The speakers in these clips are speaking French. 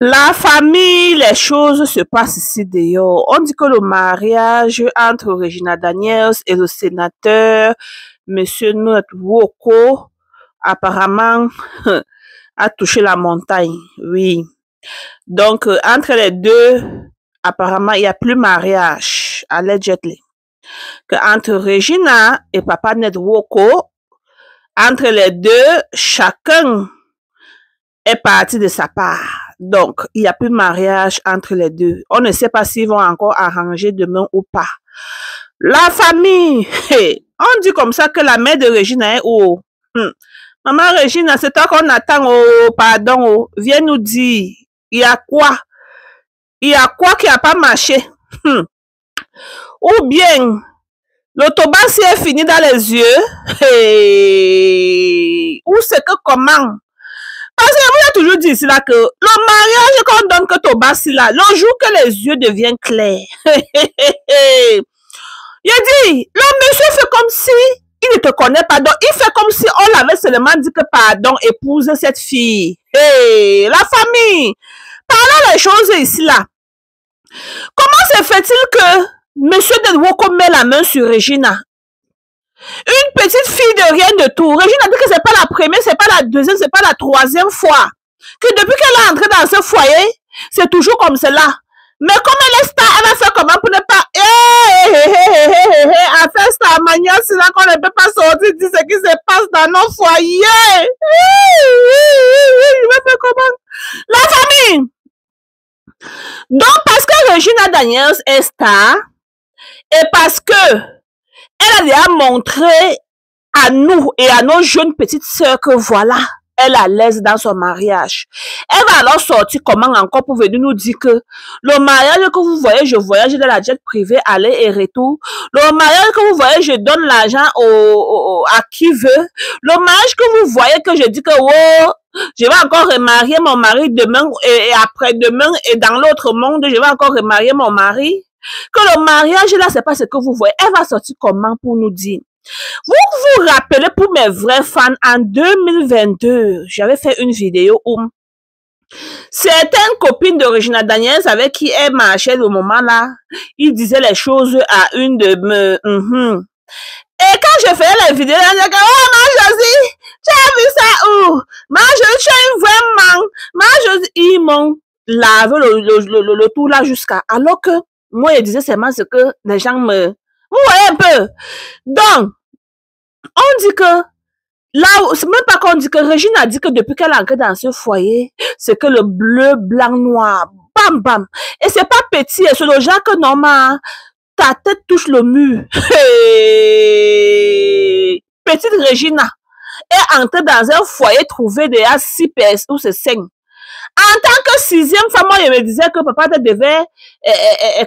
La famille, les choses se passent ici dehors. On dit que le mariage entre Regina Daniels et le sénateur, Monsieur Woko, apparemment, a touché la montagne. Oui. Donc, entre les deux, apparemment, il n'y a plus mariage, allegedly. Que entre Regina et Papa Ned Woko, entre les deux, chacun est parti de sa part. Donc, il n'y a plus de mariage entre les deux. On ne sait pas s'ils vont encore arranger demain ou pas. La famille, on dit comme ça que la mère de Regina est où? Maman Regina, c'est toi qu'on attend, oh, pardon, oh. Viens nous dire, il y a quoi? Il y a quoi qui n'a pas marché? Ou bien, l'autobus est fini dans les yeux? Ou c'est que comment? Parce que vous avez toujours dit ici là que le mariage qu'on donne que Tobass là, le jour que les yeux deviennent clairs. Il dit, le monsieur fait comme si il ne te connaît pas, donc il fait comme si on l'avait seulement dit que pardon, épouse cette fille. La famille, parlons les choses ici là. Comment se fait-il que monsieur Woko met la main sur Regina? Une petite fille de rien de tout. Regina dit que c'est pas la première, c'est pas la deuxième, c'est pas la troisième fois. Que depuis qu'elle est entrée dans ce foyer, c'est toujours comme cela. Mais comme elle est star, elle va faire comment pour ne pas... à faire star mania, c'est là qu'on ne peut pas sortir dire ce qui se passe dans nos foyers. Je vais faire comment? La famille. Donc, parce que Regina Daniels est star, et parce que elle a déjà montré à nous et à nos jeunes petites sœurs que voilà, elle est à l'aise dans son mariage. Elle va alors sortir comment encore pour venir nous dire que le mariage que vous voyez, je voyage dans la jet privée, aller et retour. Le mariage que vous voyez, je donne l'argent à qui veut. Le mariage que vous voyez que je dis que oh, je vais encore remarier mon mari demain et après-demain et dans l'autre monde, je vais encore remarier mon mari. Que le mariage là, c'est pas ce que vous voyez. Elle va sortir comment pour nous dire? Vous vous rappelez pour mes vrais fans, en 2022, j'avais fait une vidéo où certaines copines de Regina Daniels avec qui elle marchait au moment là, ils disaient les choses à une de me... Et quand je faisais la vidéo, elle disait que, oh, ma Josie, tu as vu ça où? Ma Josie, tu es une vraie man. Ma Josie, ils m'ont lavé le tout là jusqu'à... Alors que moi, je disais seulement ce que les gens me... Vous voyez un peu? Donc, on dit que, là, c'est même pas qu'on dit que Regina a dit que depuis qu'elle est entrée dans ce foyer, c'est que le bleu, blanc, noir, bam, bam. Et c'est pas petit, c'est le genre que normalement, ta tête touche le mur. Petite Regina est entrée dans un foyer trouvé déjà 6 personnes, ou c'est 5. En tant que 6e femme, moi, je me disais que papa devait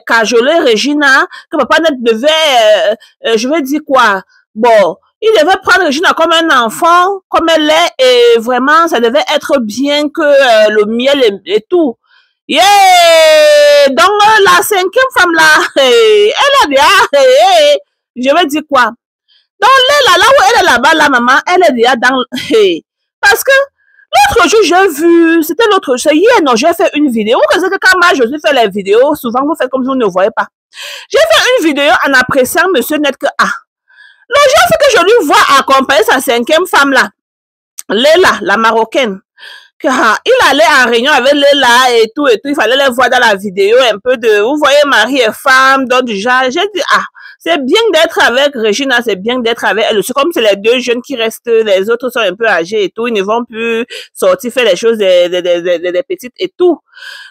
cajoler Regina, que papa devait, je vais dire quoi, bon, il devait prendre Regina comme un enfant, comme elle est, et vraiment, ça devait être bien que le miel et tout. Yeah! Donc, la 5e femme là, elle a déjà, je vais dire quoi? Donc, là où elle est là-bas, la maman, elle est déjà dans, parce que l'autre jour, j'ai vu, c'était l'autre jour, hier, non, j'ai fait une vidéo. Vous savez que quand moi, je fais les vidéos, souvent, vous faites comme si vous ne voyez pas. J'ai fait une vidéo en appréciant Monsieur Net que, le jour, c'est que je lui vois accompagner sa 5e femme là, Léla, la Marocaine. Que, il allait en réunion avec Léla et tout, il fallait les voir dans la vidéo un peu de, vous voyez, mari et femme, donc du genre, j'ai dit, c'est bien d'être avec Regina, c'est bien d'être avec elle. C'est comme c'est les deux jeunes qui restent, les autres sont un peu âgés et tout, ils ne vont plus sortir faire les choses des petites et tout.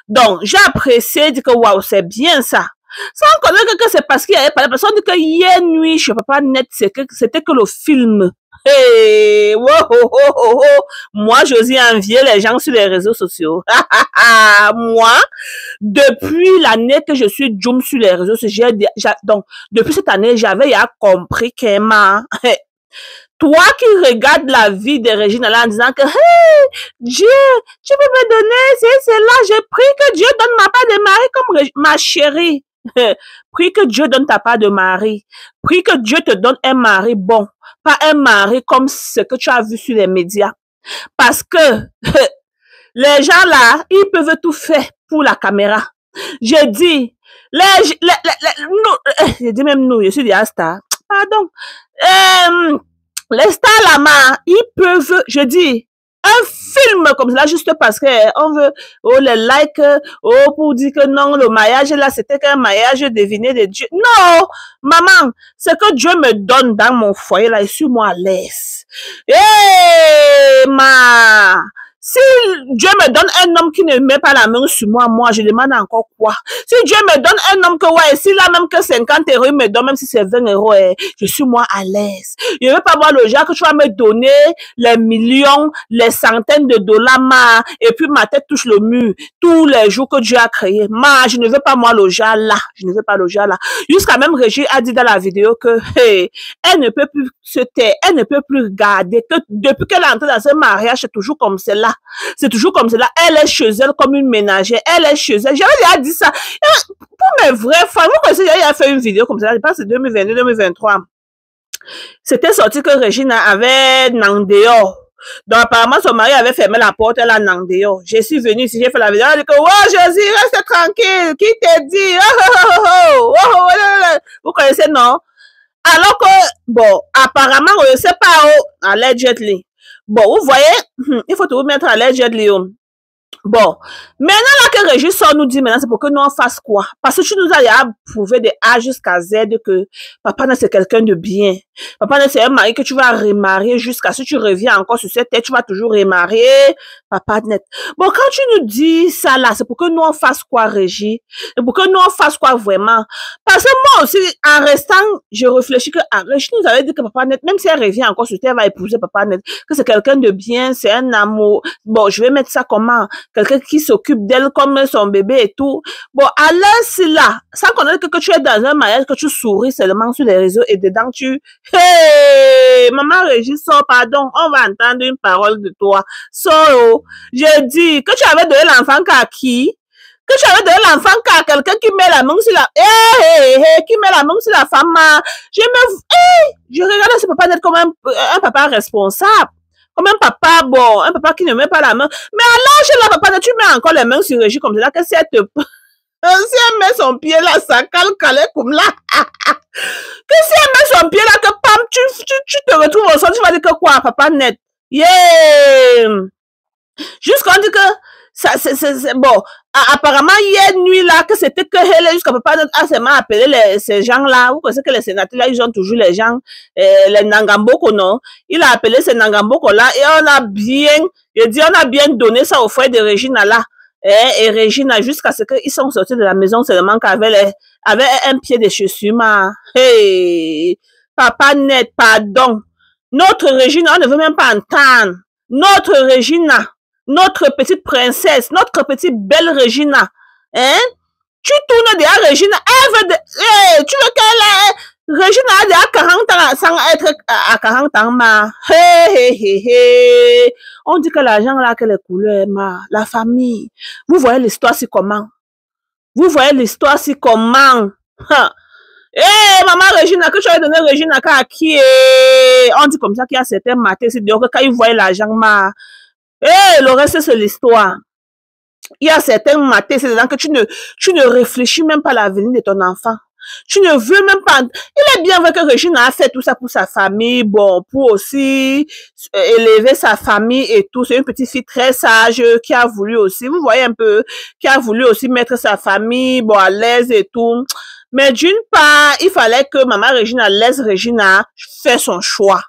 Donc, j'ai apprécié, dit que waouh, c'est bien ça. Sans connaître que c'est parce qu'il y avait pas la personne dit que hier nuit, je ne peux pas net, c'était que le film. Hey, wow, oh, oh, oh, oh. Moi, j'ose envier les gens sur les réseaux sociaux. Moi, depuis l'année que je suis Joom sur les réseaux sociaux, donc, depuis cette année, j'avais compris qu'Emma, toi qui regardes la vie de Regina là en disant que, hey, Dieu, tu peux me donner, c'est là, j'ai pris que Dieu donne ma part de mari comme ma chérie. Prie que Dieu donne ta part de mari. Prie que Dieu te donne un mari bon. Pas un mari comme ce que tu as vu sur les médias. Parce que Les gens là, ils peuvent tout faire pour la caméra. Je dis, je dis même nous, je suis des stars. Pardon. Les stars là, ils peuvent, je dis, un film comme ça, juste parce que on veut, oh, les likes, oh, pour dire que non, le mariage là, c'était qu'un mariage deviné de Dieu. Non, maman, ce que Dieu me donne dans mon foyer là, je suis moi à l'aise. Si Dieu me donne un homme qui ne met pas la main sur moi, je demande encore quoi? Si Dieu me donne un homme que, ouais, si là même que 50 €, il me donne, même si c'est 20 €, je suis moi à l'aise. Je ne veux pas voir le genre que tu vas me donner les millions, les centaines de dollars, et puis ma tête touche le mur tous les jours que Dieu a créé. Je ne veux pas moi le genre là. Je ne veux pas le genre là. Jusqu'à même Régie a dit dans la vidéo que, hey, elle ne peut plus se taire, elle ne peut plus regarder, que depuis qu'elle est entrée dans ce mariage, c'est toujours comme cela. C'est toujours comme cela. Elle est chez elle comme une ménagère. Elle est chez elle. J'avais déjà dit ça. Pour mes vraies femmes, vous connaissez, il a fait une vidéo comme ça. Je pense que c'est 2022-2023. C'était sorti que Regina avait Nandéo. Donc, apparemment, son mari avait fermé la porte, elle a Nandéo. Je suis venue ici, j'ai fait la vidéo. Elle a dit que, oh, Jésus, reste tranquille. Qui t'a dit? Vous connaissez, non? Alors que, bon, apparemment, on ne sait pas où, allegedly. Bon, vous voyez, il faut tout mettre à allegedly. Bon, maintenant là que Régis sort nous dit maintenant, c'est pour que nous en fasse quoi? Parce que tu nous as prouvé de A jusqu'à Z que papa c'est quelqu'un de bien. Papa c'est un mari que tu vas remarier jusqu'à ce que tu reviens encore sur cette tête, tu vas toujours remarier. Papa net. Bon, quand tu nous dis ça là, c'est pour que nous en fasse quoi, Régis? C'est pour que nous en fasse quoi vraiment? Parce que moi aussi, en restant, je réfléchis que Régis nous avait dit que papa net, même si elle revient encore sur terre, elle va épouser papa net, que c'est quelqu'un de bien, c'est un amour. Bon, je vais mettre ça comment? Quelqu'un qui s'occupe d'elle comme son bébé et tout. Bon, à l'heure là, sans connaître que tu es dans un mariage, que tu souris seulement sur les réseaux et dedans tu... Hey, maman Régis, sors, pardon, on va entendre une parole de toi. Sors, je dis que tu avais donné l'enfant qu'à qui? Que tu avais donné l'enfant qu'à quelqu'un qui met la main sur la... qui met la main sur la femme. Je regarde ce papa d'être comme un papa responsable. Comme un papa, bon, un papa qui ne met pas la main. Mais alors, chez la papa, tu mets encore les mains sur Régis comme ça, que si elle te... si elle met son pied là, ça calme comme là. Que si elle met son pied là, que pam, tu te retrouves au sol, tu vas dire que quoi, papa net. Yeah! Jusqu'on dit que ça, c'est bon. Apparemment, hier nuit là, que c'était que elle, jusqu'à papa a seulement appelé ces gens-là. Vous connaissez que les sénateurs là, ils ont toujours les gens, les Nangamboko, non? Il a appelé ces Nangamboko là, et on a bien donné ça au frère de Regina là. Et Regina, jusqu'à ce qu'ils sont sortis de la maison seulement qu'avec un pied de chaussure. Hey! Papa net, pardon. Notre Regina, on ne veut même pas entendre. Notre Regina. Notre petite princesse, notre petite belle Regina, hein? Tu tournes derrière Regina, tu veux qu'elle Regina a déjà 40 ans sans être à 40 ans, ma. On dit que l'argent là, que les couleurs, ma. La famille. Vous voyez l'histoire si comment? Vous voyez l'histoire si comment? Maman Regina, que tu as donné Regina à qui? On dit comme ça qu'il y a certains matins, c'est donc quand ils voient l'argent, ma. Le reste, c'est l'histoire. Il y a certains matins, c'est dedans que tu ne réfléchis même pas à l'avenir de ton enfant. Tu ne veux même pas... Il est bien vrai que Regina a fait tout ça pour sa famille, bon, pour aussi élever sa famille et tout. C'est une petite fille très sage qui a voulu aussi, vous voyez un peu, qui a voulu aussi mettre sa famille, bon, à l'aise et tout. Mais d'une part, il fallait que maman Regina laisse Regina faire son choix.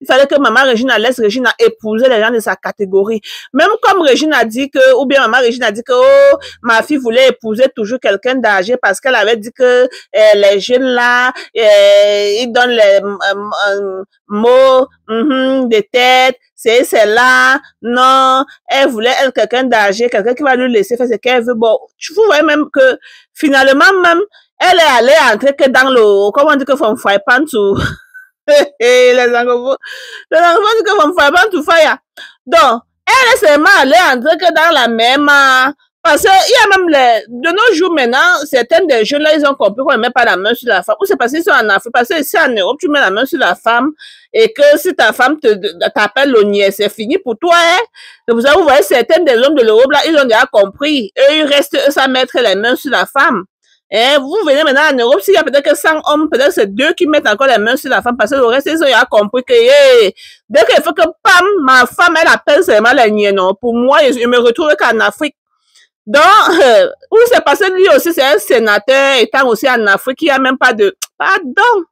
Il fallait que maman Regina laisse Regina épouser les gens de sa catégorie. Même comme Regina a dit que, ou bien maman Regina a dit que, oh, ma fille voulait épouser toujours quelqu'un d'âgé parce qu'elle avait dit que les jeunes là, ils donnent les mots de tête, c'est là, non, elle voulait elle quelqu'un d'âgé, quelqu'un qui va lui laisser faire ce qu'elle veut. Bon, vous voyez même que finalement même, elle est allée entrer que dans le, comment on dit que from fry pan to... les enfants que vont faire tout faire. Donc, elle est seulement allée entrer que dans la même Parce qu'il y a même de nos jours maintenant, certains des jeunes là, ils ont compris qu'on ne met pas la main sur la femme. Ou c'est parce qu'ils sont en Afrique, parce que ici en Europe, tu mets la main sur la femme et que si ta femme t'appelle le niais, c'est fini pour toi, hein. Vous voyez, certains des hommes de l'Europe là, ils ont déjà compris. Eux, ils restent sans mettre les mains sur la femme. Hein, vous venez maintenant en Europe, s'il y a peut-être que 100 hommes, peut-être c'est 2 qui mettent encore les mains sur la femme parce que le reste, ils ont déjà compris que, dès qu'il faut que, pam, ma femme, elle appelle seulement les niais, non. Pour moi, je me retrouve qu'en Afrique. Donc, où c'est passé, lui aussi, c'est un sénateur, étant aussi en Afrique, il n'y a même pas de... Pardon.